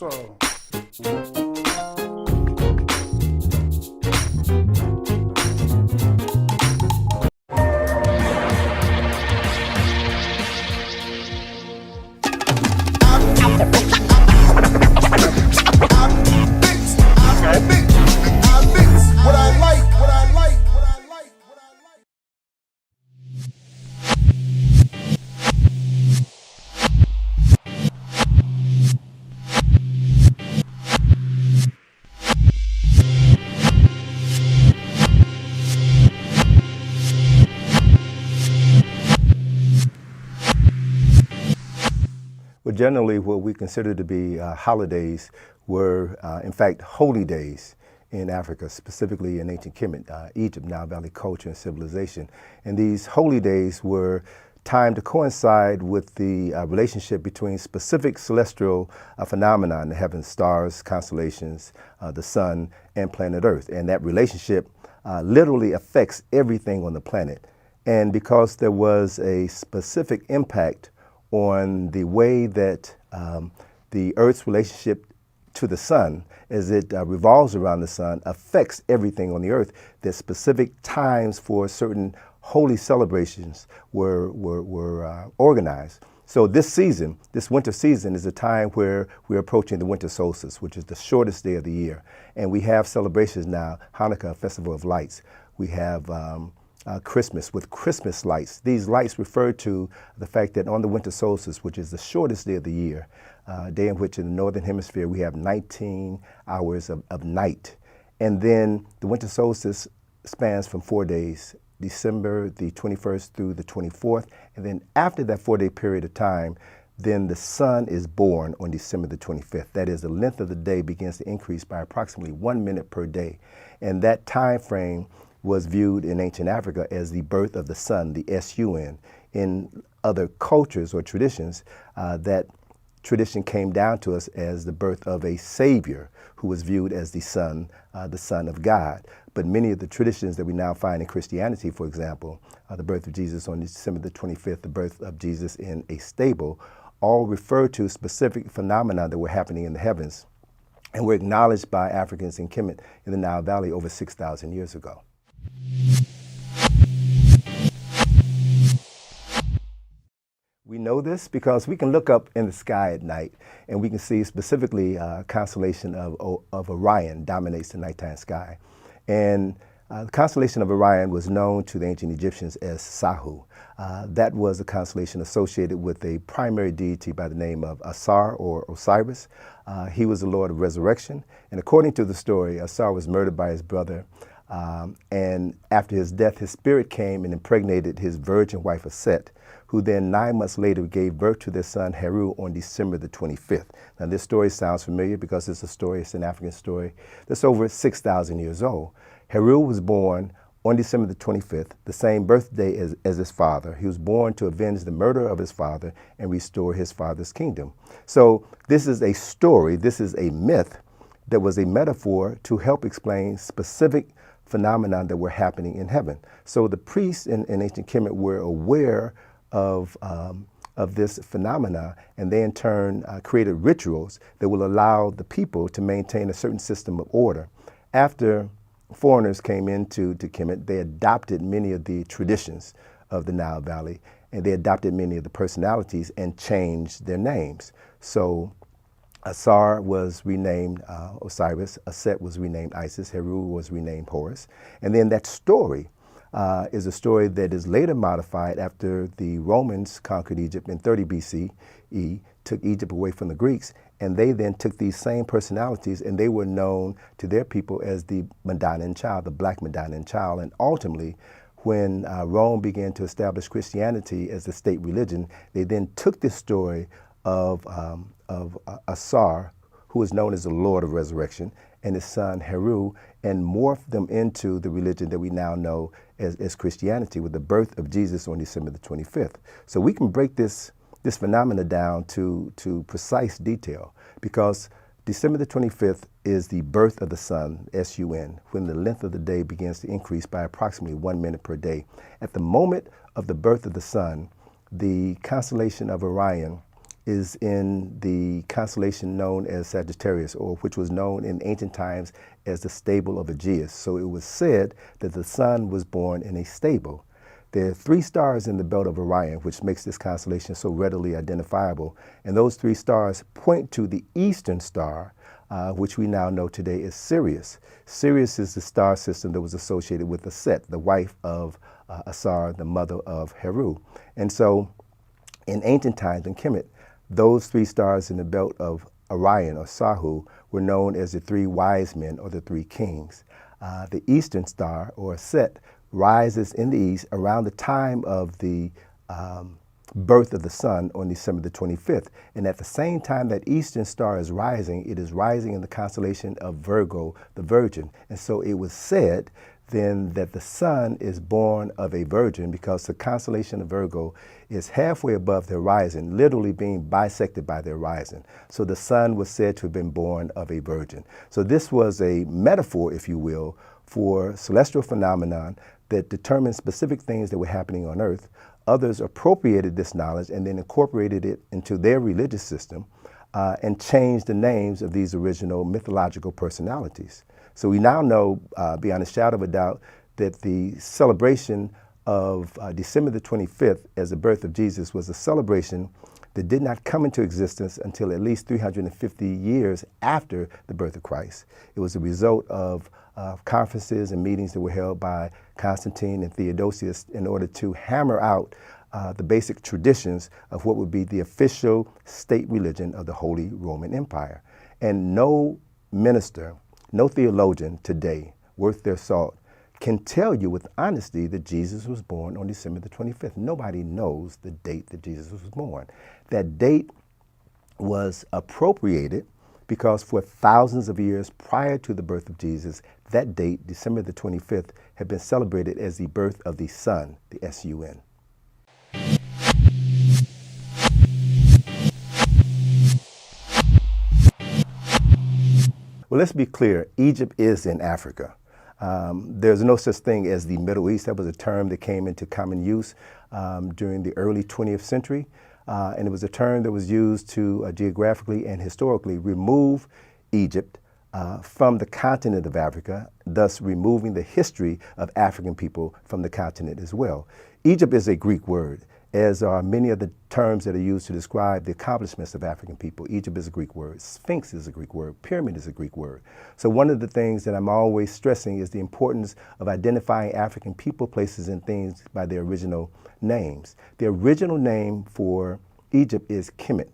So. Well, generally, what we consider to be holidays were, in fact, holy days in Africa, specifically in ancient Kemet, Egypt, Nile Valley culture and civilization. And these holy days were timed to coincide with the relationship between specific celestial phenomena in the heavens, stars, constellations, the sun, and planet Earth. And that relationship literally affects everything on the planet. And because there was a specific impact on the way that the Earth's relationship to the sun, as it revolves around the sun, affects everything on the Earth, that specific times for certain holy celebrations were organized. So this season, this winter season, is a time where we're approaching the winter solstice, which is the shortest day of the year. And we have celebrations now, Hanukkah, Festival of Lights. We have Christmas with Christmas lights. These lights refer to the fact that on the winter solstice, which is the shortest day of the year, a day in which in the northern hemisphere we have 19 hours of night. And then the winter solstice spans from 4 days, December the 21st through the 24th. And then after that 4-day period of time, then the sun is born on December the 25th. That is, the length of the day begins to increase by approximately 1 minute per day. And that time frame was viewed in ancient Africa as the birth of the sun, the S-U-N. In other cultures or traditions, that tradition came down to us as the birth of a savior who was viewed as the Son of God. But many of the traditions that we now find in Christianity, for example, the birth of Jesus on December the 25th, the birth of Jesus in a stable, all refer to specific phenomena that were happening in the heavens and were acknowledged by Africans in Kemet in the Nile Valley over 6,000 years ago. We know this because we can look up in the sky at night and we can see specifically a constellation of Orion dominates the nighttime sky. And the constellation of Orion was known to the ancient Egyptians as Sahu. That was a constellation associated with a primary deity by the name of Asar or Osiris. He was the Lord of resurrection. And according to the story, Asar was murdered by his brother. And after his death, his spirit came and impregnated his virgin wife, Set, who then 9 months later gave birth to their son, Heru, on December the 25th. Now, this story sounds familiar because it's an African story that's over 6,000 years old. Heru was born on December the 25th, the same birthday as his father. He was born to avenge the murder of his father and restore his father's kingdom. So this is a story, this is a myth that was a metaphor to help explain specific phenomena that were happening in heaven. So the priests in ancient Kemet were aware of this phenomena, and they in turn created rituals that will allow the people to maintain a certain system of order. After foreigners came into Kemet, they adopted many of the traditions of the Nile Valley, and they adopted many of the personalities and changed their names. So Asar was renamed Osiris, Set was renamed Isis, Heru was renamed Horus. And then that story is a story that is later modified after the Romans conquered Egypt in 30 BCE, took Egypt away from the Greeks, and they then took these same personalities and they were known to their people as the Madonnan child, the Black Madonnan child. And ultimately, when Rome began to establish Christianity as the state religion, they then took this story of Asar, who is known as the Lord of Resurrection, and his son Heru, and morphed them into the religion that we now know as Christianity, with the birth of Jesus on December the 25th. So we can break this phenomena down to precise detail, because December the 25th is the birth of the sun, S-U-N, when the length of the day begins to increase by approximately 1 minute per day. At the moment of the birth of the sun, the constellation of Orion is in the constellation known as Sagittarius, or which was known in ancient times as the stable of Aegeus. So it was said that the sun was born in a stable. There are 3 stars in the belt of Orion, which makes this constellation so readily identifiable. And those 3 stars point to the eastern star, which we now know today is Sirius. Sirius is the star system that was associated with Set, the wife of Asar, the mother of Heru. And so in ancient times in Kemet, those 3 stars in the belt of Orion, or Sahu, were known as the 3 wise men, or the 3 kings. The eastern star, or Set, rises in the east around the time of the birth of the sun on December the 25th. And at the same time that eastern star is rising, it is rising in the constellation of Virgo, the Virgin. And so it was said then that the sun is born of a virgin, because the constellation of Virgo is halfway above the horizon, literally being bisected by the horizon. So the sun was said to have been born of a virgin. So this was a metaphor, if you will, for celestial phenomenon that determined specific things that were happening on Earth. Others appropriated this knowledge and then incorporated it into their religious system and changed the names of these original mythological personalities. So we now know, beyond a shadow of a doubt, that the celebration of December the 25th as the birth of Jesus was a celebration that did not come into existence until at least 350 years after the birth of Christ. It was a result of conferences and meetings that were held by Constantine and Theodosius in order to hammer out the basic traditions of what would be the official state religion of the Holy Roman Empire. And no minister, no theologian today worth their salt can tell you with honesty that Jesus was born on December the 25th. Nobody knows the date that Jesus was born. That date was appropriated because for thousands of years prior to the birth of Jesus, that date, December the 25th, had been celebrated as the birth of the sun, the S-U-N. Well, let's be clear, Egypt is in Africa. There's no such thing as the Middle East. That was a term that came into common use during the early 20th century. And it was a term that was used to geographically and historically remove Egypt from the continent of Africa, thus removing the history of African people from the continent as well. Egypt is a Greek word, as are many of the terms that are used to describe the accomplishments of African people. Egypt is a Greek word. Sphinx is a Greek word. Pyramid is a Greek word. So one of the things that I'm always stressing is the importance of identifying African people, places, and things by their original names. The original name for Egypt is Kemet.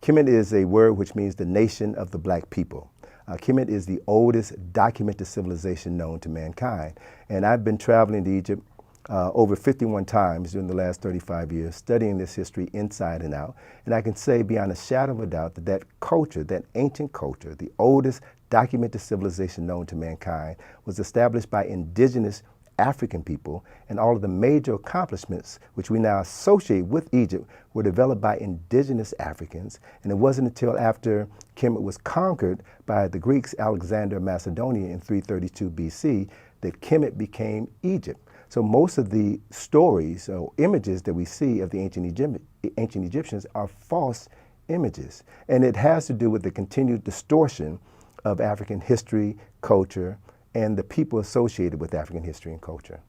Kemet is a word which means the nation of the black people. Kemet is the oldest documented civilization known to mankind. And I've been traveling to Egypt over 51 times during the last 35 years, studying this history inside and out. And I can say beyond a shadow of a doubt that that culture, that ancient culture, the oldest documented civilization known to mankind, was established by indigenous African people, and all of the major accomplishments which we now associate with Egypt were developed by indigenous Africans. And it wasn't until after Kemet was conquered by the Greeks, Alexander of Macedonia in 332 BC, that Kemet became Egypt. So most of the stories or images that we see of the ancient Egyptians are false images. And it has to do with the continued distortion of African history, culture, and the people associated with African history and culture.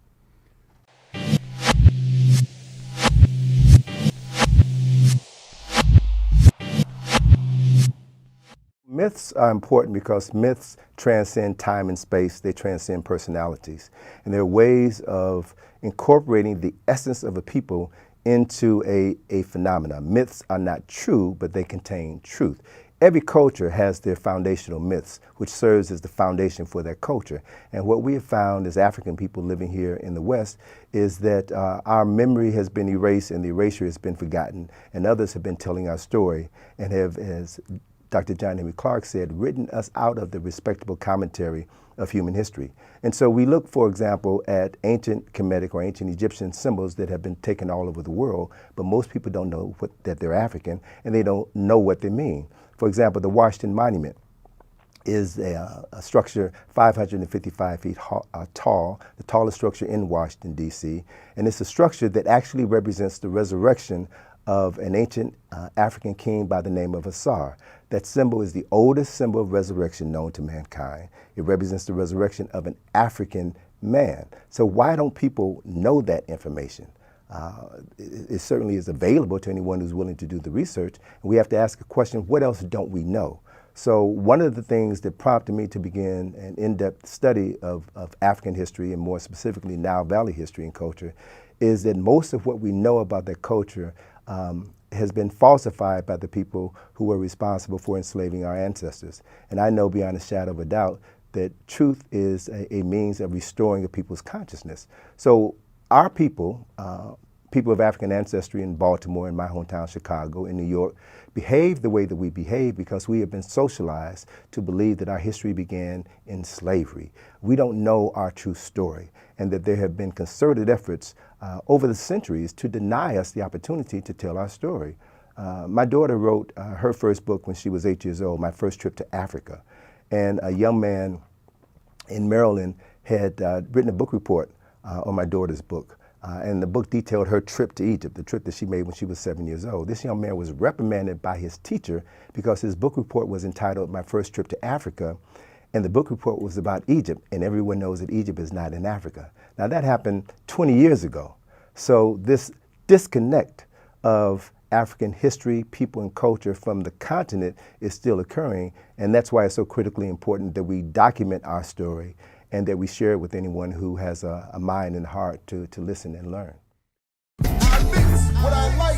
Myths are important because myths transcend time and space, they transcend personalities. And there are ways of incorporating the essence of a people into a phenomena. Myths are not true, but they contain truth. Every culture has their foundational myths, which serves as the foundation for their culture. And what we have found as African people living here in the West is that our memory has been erased and the erasure has been forgotten, and others have been telling our story and have, as Dr. John Henry Clarke said, written us out of the respectable commentary of human history. And so we look, for example, at ancient Kemetic or ancient Egyptian symbols that have been taken all over the world, but most people don't know that they're African, and they don't know what they mean. For example, the Washington Monument is a structure 555 feet tall, the tallest structure in Washington, D.C., and it's a structure that actually represents the resurrection of an ancient African king by the name of Asar. That symbol is the oldest symbol of resurrection known to mankind. It represents the resurrection of an African man. So why don't people know that information? It certainly is available to anyone who's willing to do the research. And we have to ask a question, what else don't we know? So one of the things that prompted me to begin an in-depth study of African history, and more specifically Nile Valley history and culture, is that most of what we know about that culture has been falsified by the people who were responsible for enslaving our ancestors. And I know beyond a shadow of a doubt that truth is a means of restoring a people's consciousness. So our people, people of African ancestry in Baltimore, in my hometown Chicago, in New York, behave the way that we behave because we have been socialized to believe that our history began in slavery. We don't know our true story, and that there have been concerted efforts over the centuries to deny us the opportunity to tell our story. My daughter wrote her first book when she was 8 years old, My First Trip to Africa. And a young man in Maryland had written a book report on my daughter's book. And the book detailed her trip to Egypt, the trip that she made when she was 7 years old. This young man was reprimanded by his teacher because his book report was entitled My First Trip to Africa, and the book report was about Egypt, and everyone knows that Egypt is not in Africa. Now that happened 20 years ago. So this disconnect of African history, people, and culture from the continent is still occurring, and that's why it's so critically important that we document our story and that we share it with anyone who has a mind and heart to listen and learn. I mix what I like.